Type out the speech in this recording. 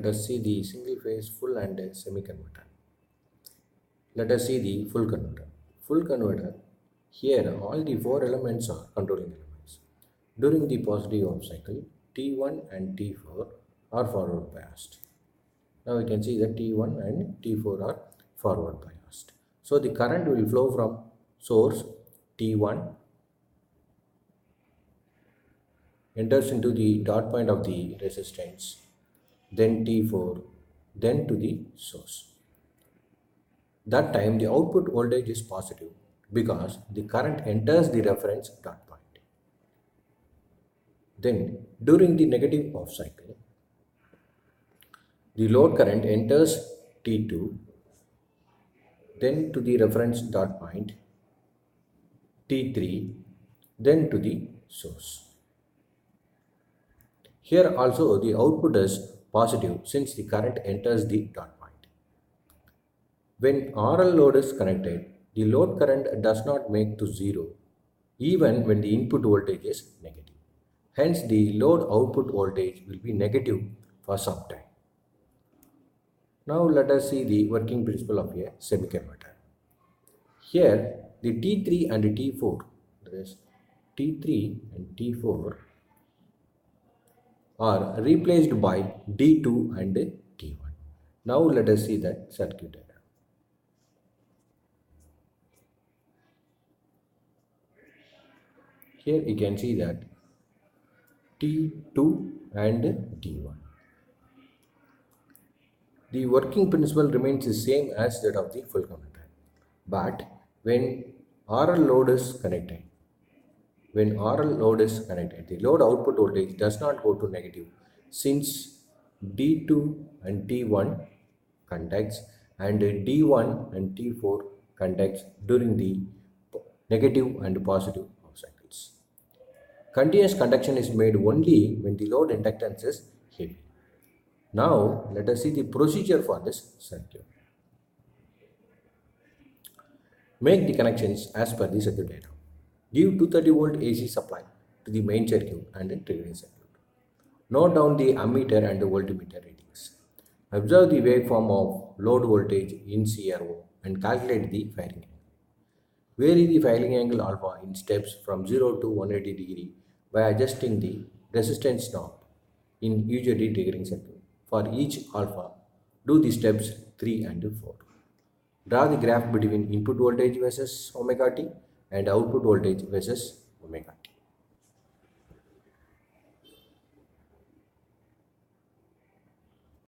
Let us see the single phase, full and semi converter. Let us see the full converter. Full converter, here all the four elements are controlling elements. During the positive off cycle, T1 and T4 are forward biased. Now we can see that T1 and T4 are forward biased. So the current will flow from source T1, enters into the dot point of the resistance, then T4, then to the source. That time the output voltage is positive because the current enters the reference dot point. Then during the negative off cycle, the load current enters T2, then to the reference dot point, T3, then to the source. Here also the output is positive since the current enters the dot point. When RL load is connected, the load current does not make to zero even when the input voltage is negative. Hence the load output voltage will be negative for some time. Now let us see the working principle of a semiconductor. Here the T3 and T4, that is T3 and T4 are replaced by D2 and T1. Now let us see that circuit diagram. Here you can see that T2 and T1. The working principle remains the same as that of the full converter. But when RL load is connected, the load output voltage does not go to negative since D2 and T1 conducts and D1 and T4 conducts during the negative and positive off cycles. Continuous conduction is made only when the load inductance is heavy. Now let us see the procedure for this circuit. Make the connections as per the circuit diagram. Give 230 volt AC supply to the main circuit and the triggering circuit. Note down the ammeter and the voltmeter readings. Observe the waveform of load voltage in CRO and calculate the firing angle. Vary the firing angle alpha in steps from 0 to 180 degree by adjusting the resistance knob in UJT triggering circuit. For each alpha, do the steps 3 and 4. Draw the graph between input voltage versus omega t and output voltage versus omega t.